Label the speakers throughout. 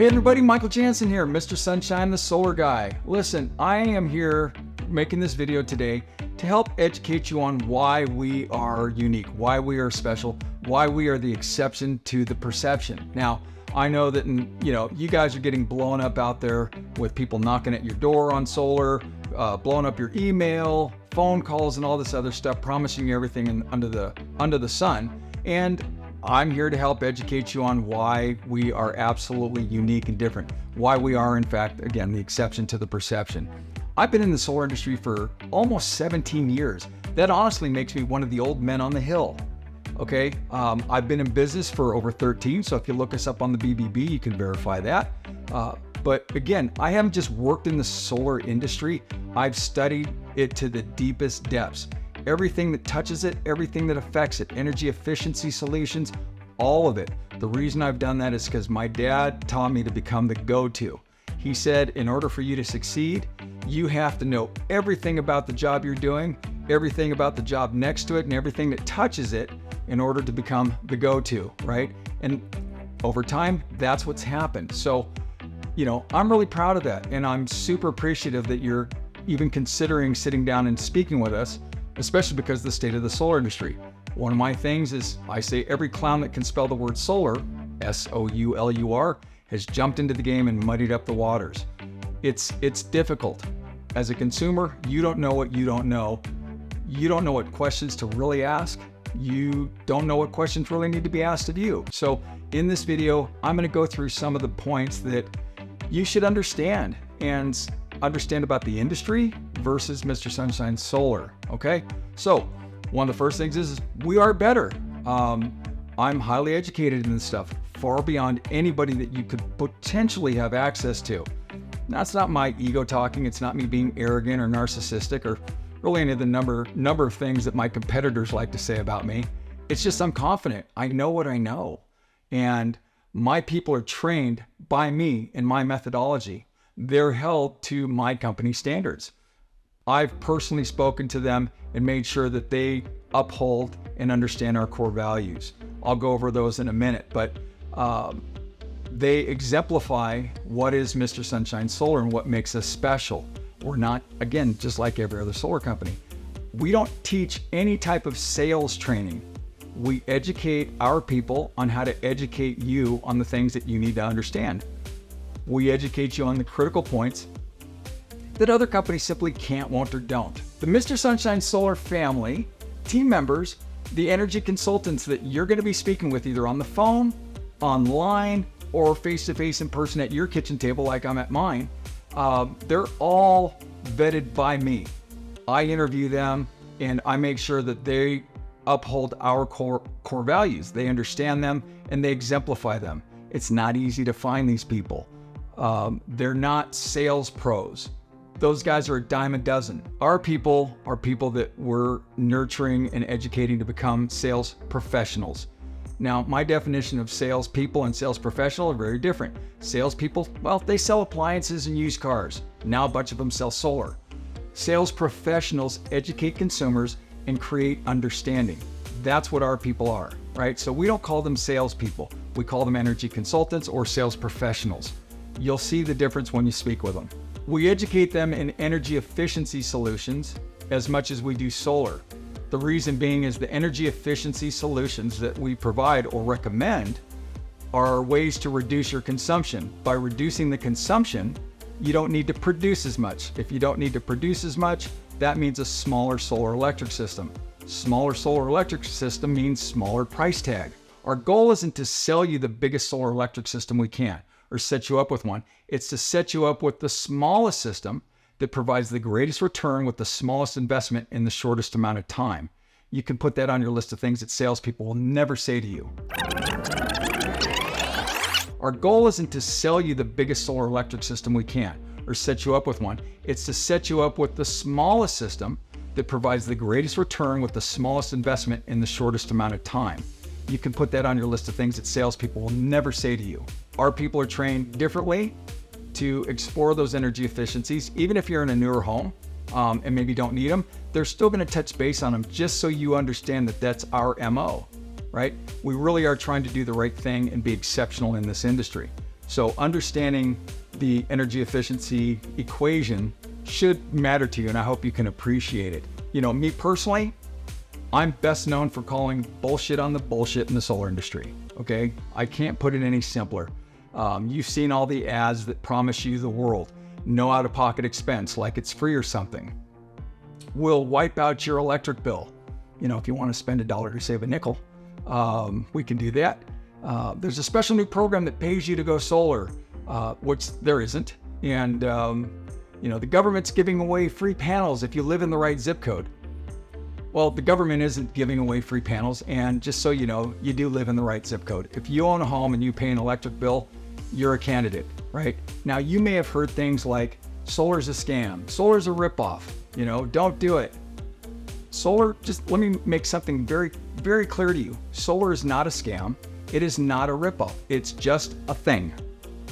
Speaker 1: Hey everybody, Michael Jansen here, Mr. Sunshine, the solar guy. Listen, I am here making this video today to help educate you on why we are unique, why we are special, why we are the exception to the perception. Now, I know that you guys are getting blown up out there with people knocking at your door on solar, blowing up your email, phone calls, and all this other stuff, promising you everything under the sun. And I'm here to help educate you on why we are absolutely unique and different. Why we are, in fact, again, the exception to the perception. I've been in the solar industry for almost 17 years. That honestly makes me one of the old men on the hill. Okay, I've been in business for over 13, so if you look us up on the BBB, you can verify that. But again, I haven't just worked in the solar industry, I've studied it to the deepest depths. Everything that touches it, everything that affects it, energy efficiency solutions, all of it. The reason I've done that is because my dad taught me to become the go-to. He said, in order for you to succeed, you have to know everything about the job you're doing, everything about the job next to it, and everything that touches it in order to become the go-to, right? And over time, that's what's happened. So, I'm really proud of that. And I'm super appreciative that you're even considering sitting down and speaking with us, especially because of the state of the solar industry. One of my things is I say every clown that can spell the word solar, S-O-U-L-U-R, has jumped into the game and muddied up the waters. It's difficult. As a consumer, you don't know what you don't know. You don't know what questions to really ask. You don't know what questions really need to be asked of you. So in this video, I'm going to go through some of the points that you should understand and understand about the industry versus Mr. Sunshine Solar, okay? So one of the first things is we are better. I'm highly educated in this stuff, far beyond anybody that you could potentially have access to. That's not my ego talking. It's not me being arrogant or narcissistic or really any of the number of things that my competitors like to say about me. It's just I'm confident. I know what I know. And my people are trained by me in my methodology. They're held to my company standards. I've personally spoken to them and made sure that they uphold and understand our core values. I'll go over those in a minute, but they exemplify what is Mr. Sunshine Solar and what makes us special. We're not, again, just like every other solar company. We don't teach any type of sales training. We educate our people on how to educate you on the things that you need to understand. We educate you on the critical points that other companies simply can't, won't, or don't. The Mr. Sunshine Solar family, team members, the energy consultants that you're going to be speaking with either on the phone, online, or face-to-face in person at your kitchen table like I'm at mine, they're all vetted by me. I interview them and I make sure that they uphold our core values. They understand them and they exemplify them. It's not easy to find these people. They're not sales pros. Those guys are a dime a dozen. Our people are people that we're nurturing and educating to become sales professionals. Now, my definition of salespeople and sales professional are very different. Salespeople, well, they sell appliances and used cars. Now a bunch of them sell solar. Sales professionals educate consumers and create understanding. That's what our people are, right? So we don't call them salespeople. We call them energy consultants or sales professionals. You'll see the difference when you speak with them. We educate them in energy efficiency solutions as much as we do solar. The reason being is the energy efficiency solutions that we provide or recommend are ways to reduce your consumption. By reducing the consumption, you don't need to produce as much. If you don't need to produce as much, that means a smaller solar electric system. Smaller solar electric system means smaller price tag. Our goal isn't to sell you the biggest solar electric system we can or set you up with one. It's to set you up with the smallest system that provides the greatest return with the smallest investment in the shortest amount of time. You can put that on your list of things that salespeople will never say to you. Our goal isn't to sell you the biggest solar electric system we can or set you up with one. It's to set you up with the smallest system that provides the greatest return with the smallest investment in the shortest amount of time. You can put that on your list of things that salespeople will never say to you. Our people are trained differently to explore those energy efficiencies. Even if you're in a newer home and maybe don't need them, they're still going to touch base on them just so you understand that that's our MO, right? We really are trying to do the right thing and be exceptional in this industry. So understanding the energy efficiency equation should matter to you, and I hope you can appreciate it. Me personally, I'm best known for calling bullshit on the bullshit in the solar industry, okay? I can't put it any simpler. You've seen all the ads that promise you the world, no out-of-pocket expense, like it's free or something. We'll wipe out your electric bill. If you want to spend $1 to save a nickel, we can do that. There's a special new program that pays you to go solar, which there isn't. And, the government's giving away free panels if you live in the right zip code. Well, the government isn't giving away free panels. And just so you know, you do live in the right zip code. If you own a home and you pay an electric bill, you're a candidate, right? Now, you may have heard things like solar's a scam, solar's a ripoff, don't do it. Solar, just let me make something very, very clear to you. Solar is not a scam. It is not a ripoff. It's just a thing.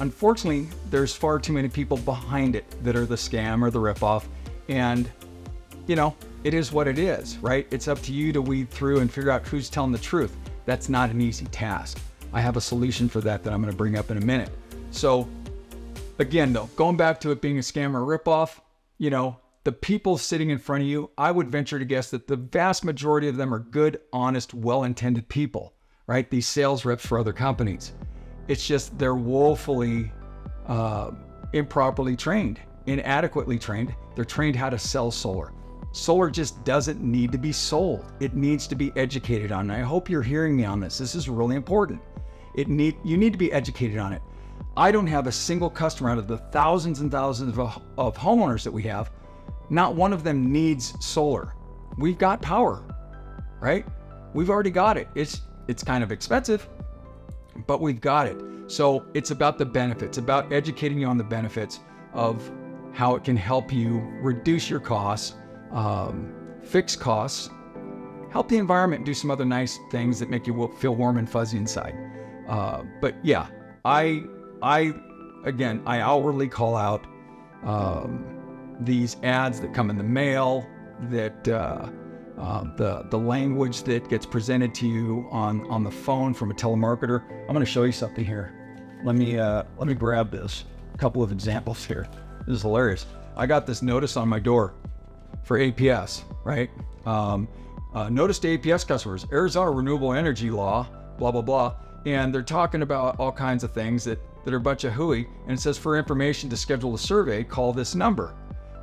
Speaker 1: Unfortunately, there's far too many people behind it that are the scam or the ripoff. And, it is what it is, right? It's up to you to weed through and figure out who's telling the truth. That's not an easy task. I have a solution for that I'm going to bring up in a minute. So again, though, going back to it being a scam or a ripoff, the people sitting in front of you, I would venture to guess that the vast majority of them are good, honest, well-intended people, right? These sales reps for other companies. It's just they're woefully improperly trained, inadequately trained. They're trained how to sell solar. Solar just doesn't need to be sold. It needs to be educated on. And I hope you're hearing me on this. This is really important. You need to be educated on it. I don't have a single customer out of the thousands and thousands of homeowners that we have. Not one of them needs solar. We've got power, right? We've already got it. It's kind of expensive, but we've got it. So it's about the benefits, about educating you on the benefits of how it can help you reduce your costs, fix costs, help the environment do some other nice things that make you feel warm and fuzzy inside. But yeah, I outwardly call out these ads that come in the mail, that the language that gets presented to you on the phone from a telemarketer. I'm going to show you something here. Let me grab this. A couple of examples here. This is hilarious. I got this notice on my door for APS, right? Notice to APS customers, Arizona Renewable Energy Law, blah, blah, blah. And they're talking about all kinds of things that are a bunch of hooey. And it says, for information to schedule a survey, call this number.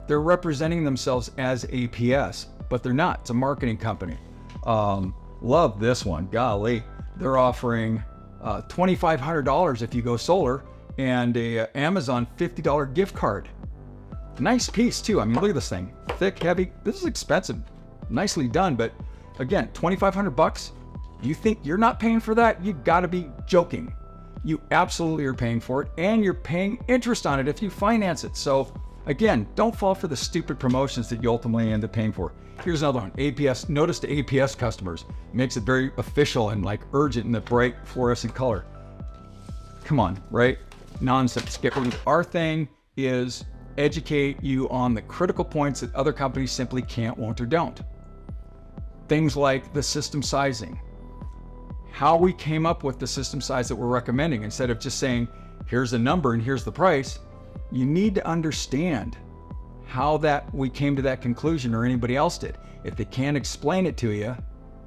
Speaker 1: They're representing themselves as APS, but they're not. It's a marketing company. Love this one. Golly. They're offering $2,500 if you go solar, and a Amazon $50 gift card. Nice piece too. I mean, look at this thing. Thick, heavy. This is expensive. Nicely done, but again, $2,500. You think you're not paying for that? You gotta be joking. You absolutely are paying for it, and you're paying interest on it if you finance it. So again, don't fall for the stupid promotions that you ultimately end up paying for. Here's another one. APS, notice to APS customers. Makes it very official and like urgent in the bright fluorescent color. Come on, right? Nonsense. Get rid of it. Our thing is educate you on the critical points that other companies simply can't, won't, or don't. Things like the system sizing. How we came up with the system size that we're recommending, instead of just saying, here's a number and here's the price. You need to understand how that we came to that conclusion, or anybody else did. If they can't explain it to you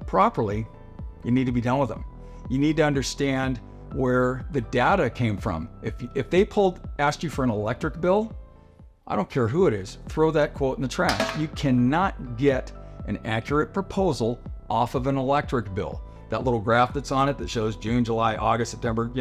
Speaker 1: properly, you need to be done with them. You need to understand where the data came from. If they asked you for an electric bill, I don't care who it is, throw that quote in the trash. You cannot get an accurate proposal off of an electric bill. That little graph that's on it that shows June, July, August, September,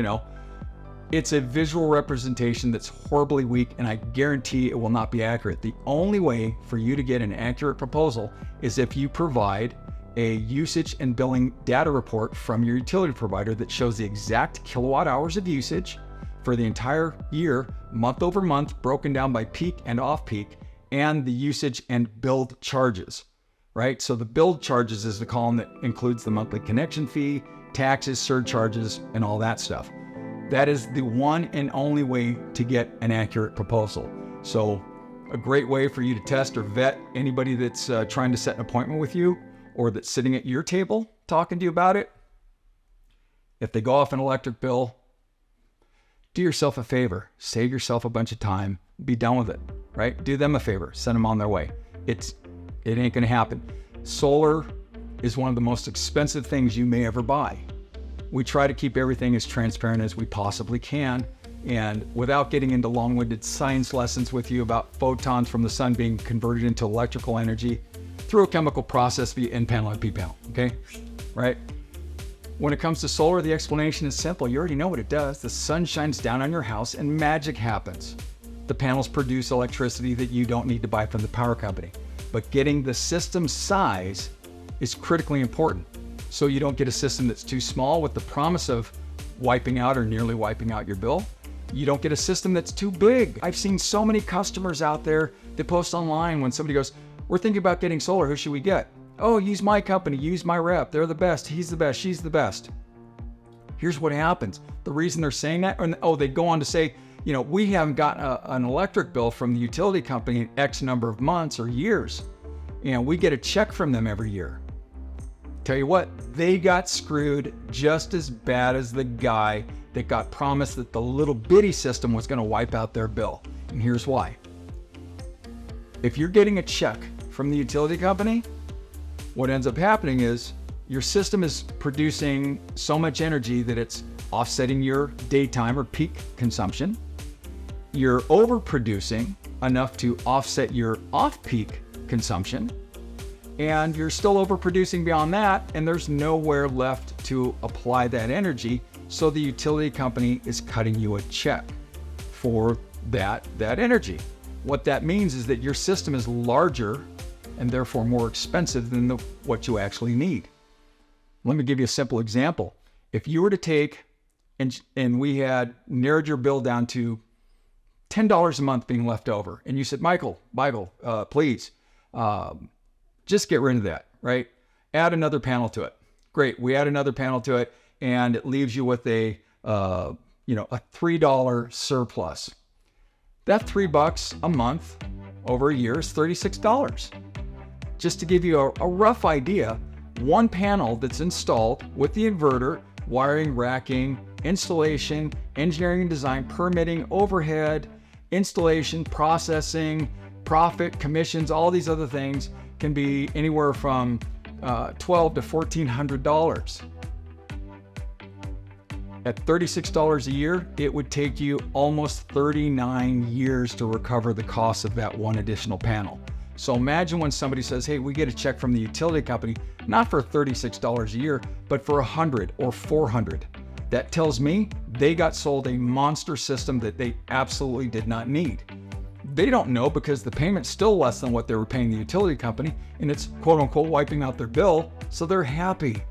Speaker 1: it's a visual representation that's horribly weak, and I guarantee it will not be accurate. The only way for you to get an accurate proposal is if you provide a usage and billing data report from your utility provider that shows the exact kilowatt hours of usage for the entire year, month over month, broken down by peak and off peak, and the usage and billed charges, right? So the billed charges is the column that includes the monthly connection fee, taxes, surcharges, and all that stuff. That is the one and only way to get an accurate proposal. So a great way for you to test or vet anybody that's trying to set an appointment with you, or that's sitting at your table talking to you about it. If they go off an electric bill, Do yourself a favor, save yourself a bunch of time, be done with it, right? Do them a favor, send them on their way. It ain't gonna happen. Solar is one of the most expensive things you may ever buy. We try to keep everything as transparent as we possibly can, and without getting into long-winded science lessons with you about photons from the sun being converted into electrical energy through a chemical process via N panel and P panel, okay? Right? When it comes to solar, the explanation is simple. You already know what it does. The sun shines down on your house and magic happens. The panels produce electricity that you don't need to buy from the power company. But getting the system size is critically important, so you don't get a system that's too small with the promise of wiping out or nearly wiping out your bill. You don't get a system that's too big. I've seen so many customers out there that post online when somebody goes, we're thinking about getting solar, who should we get? Oh, use my company, use my rep. They're the best, he's the best, she's the best. Here's what happens. The reason they're saying that, they go on to say, we haven't gotten an electric bill from the utility company in X number of months or years. We get a check from them every year. Tell you what, they got screwed just as bad as the guy that got promised that the little bitty system was gonna wipe out their bill. And here's why. If you're getting a check from the utility company, what ends up happening is your system is producing so much energy that it's offsetting your daytime or peak consumption. You're overproducing enough to offset your off-peak consumption, and you're still overproducing beyond that, and there's nowhere left to apply that energy, so the utility company is cutting you a check for that energy. What that means is that your system is larger and therefore more expensive than what you actually need. Let me give you a simple example. If you were to take and we had narrowed your bill down to $10 a month being left over, and you said, Michael, please, just get rid of that, right? Add another panel to it. Great, we add another panel to it, and it leaves you with a $3 surplus. That $3 a month over a year is $36. Just to give you a rough idea, one panel that's installed with the inverter, wiring, racking, installation, engineering and design, permitting, overhead, installation, processing, profit, commissions, all these other things can be anywhere from $1,200 to $1,400. At $36 a year, it would take you almost 39 years to recover the cost of that one additional panel. So imagine when somebody says, hey, we get a check from the utility company, not for $36 a year, but for $100 or $400. That tells me they got sold a monster system that they absolutely did not need. They don't know because the payment's still less than what they were paying the utility company, and it's quote unquote wiping out their bill, so they're happy.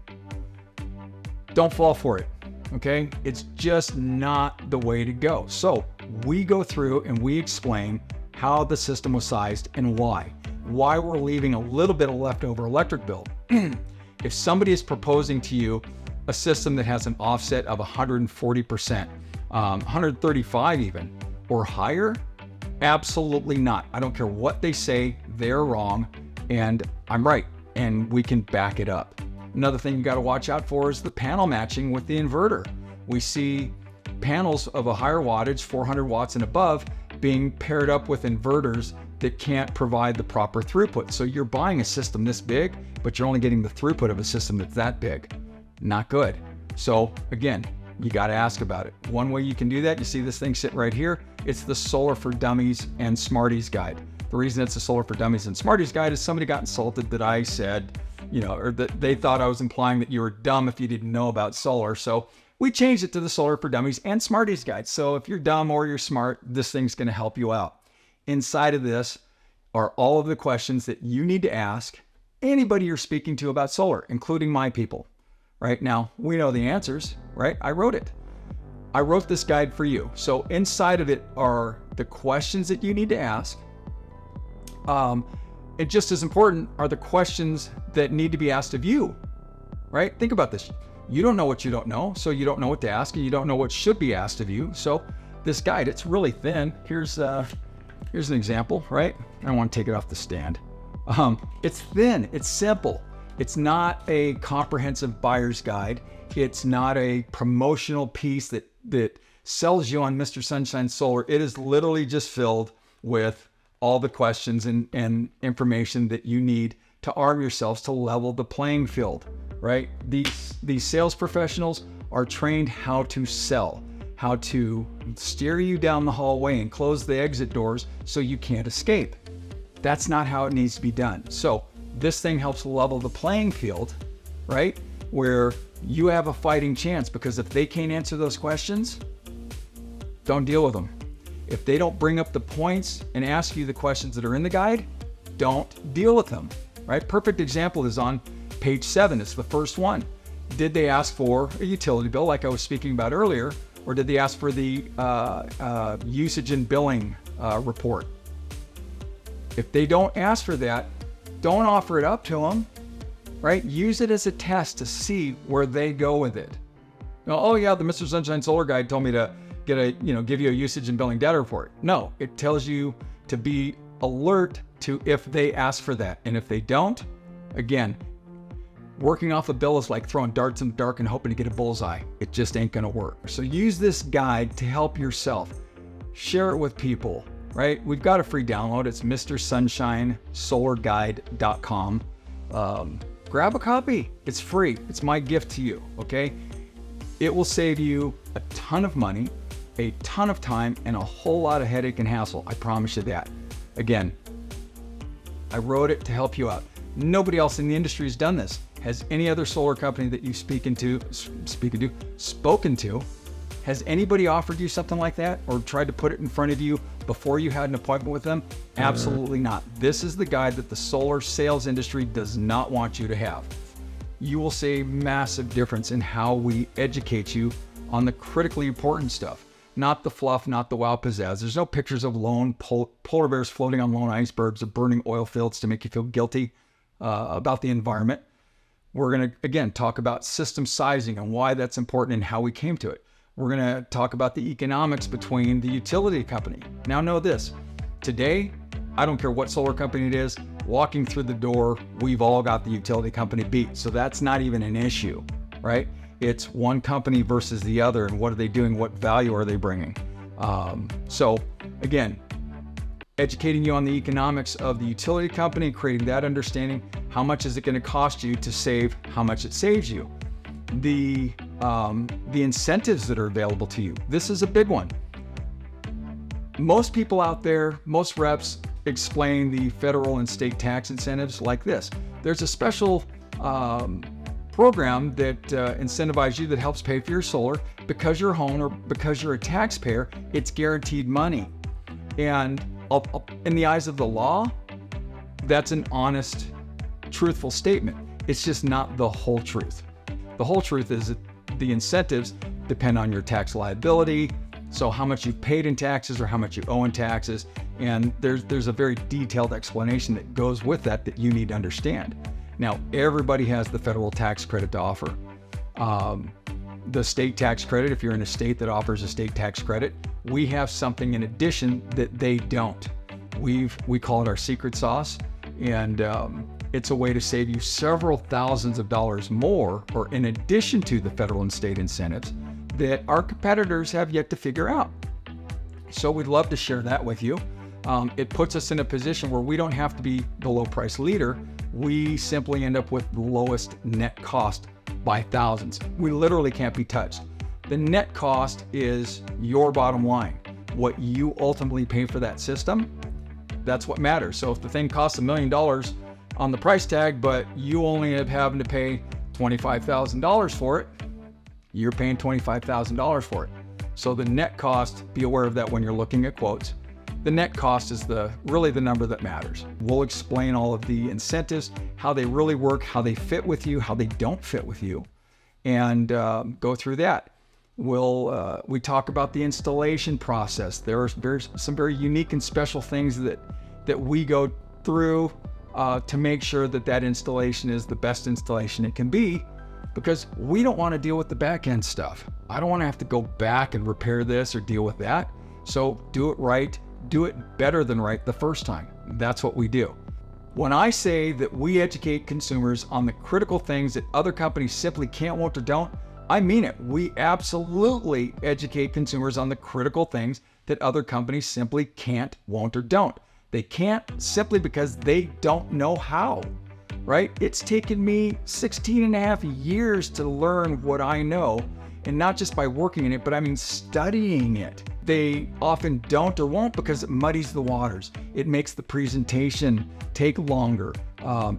Speaker 1: Don't fall for it, okay? It's just not the way to go. So we go through and we explain how the system was sized and why we're leaving a little bit of leftover electric bill. If somebody is proposing to you a system that has an offset of 140%, 135 even, or higher, absolutely not. I don't care what they say, they're wrong, and I'm right, and we can back it up. Another thing you got to watch out for is the panel matching with the inverter. We see panels of a higher wattage, 400 watts and above, being paired up with inverters that can't provide the proper throughput. So you're buying a system this big, but you're only getting the throughput of a system that's that big. Not good. So again, you got to ask about it. One way you can do that, you see this thing sitting right here, it's the Solar for Dummies and Smarties guide. The reason it's a Solar for Dummies and Smarties guide is somebody got insulted that I said, or that they thought I was implying that you were dumb if you didn't know about solar. So we changed it to the Solar for Dummies and Smarties guide. So if you're dumb or you're smart, this thing's going to help you out. Inside of this are all of the questions that you need to ask anybody you're speaking to about solar, including my people. Right now, we know the answers, right? I wrote it. I wrote this guide for you. So inside of it are the questions that you need to ask. And just as important are the questions that need to be asked of you, right? Think about this. You don't know what you don't know, so you don't know what to ask, and you don't know what should be asked of you. So this guide, it's really thin. Here's an example, right? I don't want to take it off the stand. It's thin, it's simple. It's not a comprehensive buyer's guide. It's not a promotional piece that sells you on Mr. Sunshine Solar, it is literally just filled with all the questions and information that you need to arm yourselves to level the playing field, right? These sales professionals are trained how to sell, how to steer you down the hallway and close the exit doors so you can't escape. That's not how it needs to be done. So this thing helps level the playing field, right? Where you have a fighting chance, because if they can't answer those questions, don't deal with them. If they don't bring up the points and ask you the questions that are in the guide, don't deal with them, right? Perfect example is on page 7. It's the first one. Did they ask for a utility bill like I was speaking about earlier, or did they ask for the usage and billing report? If they don't ask for that, don't offer it up to them, right? Use it as a test to see where they go with it. Now, oh yeah, the Mr. Sunshine Solar Guide told me to give you a usage and billing data report. No, it tells you to be alert to if they ask for that. And if they don't, again, working off a bill is like throwing darts in the dark and hoping to get a bullseye. It just ain't gonna work. So use this guide to help yourself. Share it with people, right? We've got a free download. It's MrSunshineSolarGuide.com. Grab a copy. It's free. It's my gift to you, okay? It will save you a ton of money, a ton of time, and a whole lot of headache and hassle. I promise you that. Again, I wrote it to help you out. Nobody else in the industry has done this. Has any other solar company that you've spoken to, has anybody offered you something like that or tried to put it in front of you before you had an appointment with them? Absolutely not. This is the guide that the solar sales industry does not want you to have. You will see a massive difference in how we educate you on the critically important stuff, not the fluff, not the wow pizzazz. There's no pictures of lone polar bears floating on lone icebergs or burning oil fields to make you feel guilty about the environment. We're going to, again, talk about system sizing and why that's important and how we came to it. We're going to talk about the economics between the utility company. Now know this, today, I don't care what solar company it is, walking through the door, we've all got the utility company beat. So that's not even an issue, right? It's one company versus the other, and what are they doing? What value are they bringing? So again, educating you on the economics of the utility company, creating that understanding. How much is it going to cost you to save? How much it saves you? The incentives that are available to you. This is a big one. Most people out there, most reps explain the federal and state tax incentives like this. There's a special program that incentivizes you that helps pay for your solar because you're a homeowner or because you're a taxpayer. It's guaranteed money. And in the eyes of the law, that's an honest, truthful statement. It's just not the whole truth. The whole truth is that the incentives depend on your tax liability, so how much you've paid in taxes or how much you owe in taxes, and there's a very detailed explanation that goes with that that you need to understand. Now, everybody has the federal tax credit to offer. The state tax credit, if you're in a state that offers a state tax credit, we have something in addition that they don't. We call it our secret sauce, and it's a way to save you several thousands of dollars more, or in addition to the federal and state incentives that our competitors have yet to figure out. So we'd love to share that with you. It puts us in a position where we don't have to be the low price leader. We simply end up with the lowest net cost by thousands. We literally can't be touched. The net cost is your bottom line. What you ultimately pay for that system, that's what matters. So if the thing costs $1 million on the price tag, but you only end up having to pay $25,000 for it, you're paying $25,000 for it. So the net cost, be aware of that when you're looking at quotes. The net cost is really the number that matters. We'll explain all of the incentives, how they really work, how they fit with you, how they don't fit with you, and go through that. We talk about the installation process. There are some very unique and special things that we go through to make sure that installation is the best installation it can be, because we don't want to deal with the back end stuff. I don't want to have to go back and repair this or deal with that. So do it right. Do it better than right the first time. That's what we do. When I say that we educate consumers on the critical things that other companies simply can't, won't, or don't, I mean it. We absolutely educate consumers on the critical things that other companies simply can't, won't, or don't. They can't simply because they don't know how, right? It's taken me 16 and a half years to learn what I know, and not just by working in it, but I mean studying it. They often don't or won't because it muddies the waters. It makes the presentation take longer.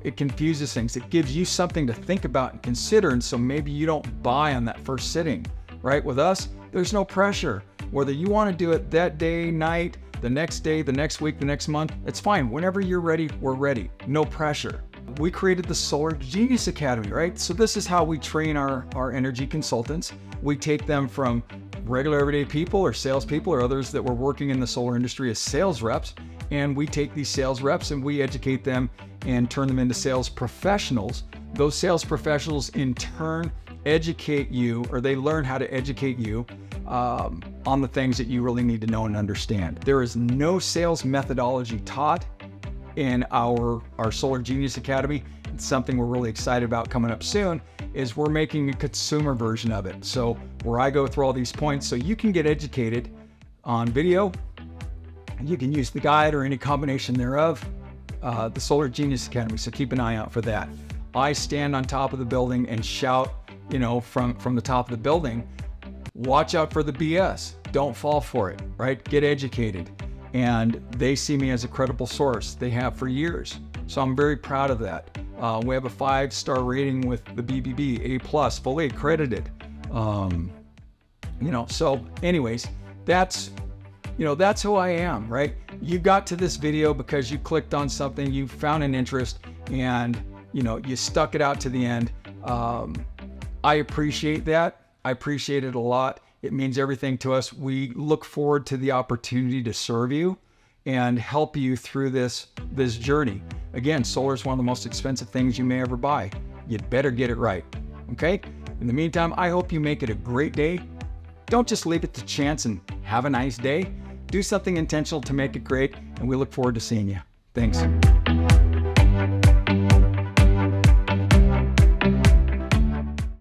Speaker 1: It confuses things. It gives you something to think about and consider, and so maybe you don't buy on that first sitting, right? With us, there's no pressure. Whether you want to do it that day, night, the next day, the next week, the next month, it's fine. Whenever you're ready, we're ready. No pressure. We created the Solar Genius Academy, right? So this is how we train our energy consultants. We take them from regular everyday people or salespeople or others that were working in the solar industry as sales reps, and we take these sales reps and we educate them and turn them into sales professionals. Those sales professionals in turn educate you, or they learn how to educate you on the things that you really need to know and understand. There is no sales methodology taught in our Solar Genius Academy. It's something we're really excited about coming up soon, is we're making a consumer version of it. So where I go through all these points so you can get educated on video, and you can use the guide or any combination thereof, the Solar Genius Academy. So keep an eye out for that. I stand on top of the building and shout, from the top of the building, watch out for the BS. Don't fall for it, right? Get educated. And they see me as a credible source. They have for years. So I'm very proud of that. We have a 5-star rating with the BBB, A+, fully accredited. So anyways, that's who I am, right? You got to this video because you clicked on something, you found an interest, and you stuck it out to the end. I appreciate that. I appreciate it a lot. It means everything to us. We look forward to the opportunity to serve you and help you through this journey. Again, solar is one of the most expensive things you may ever buy. You'd better get it right, okay? In the meantime, I hope you make it a great day. Don't just leave it to chance and have a nice day. Do something intentional to make it great, and we look forward to seeing you. Thanks.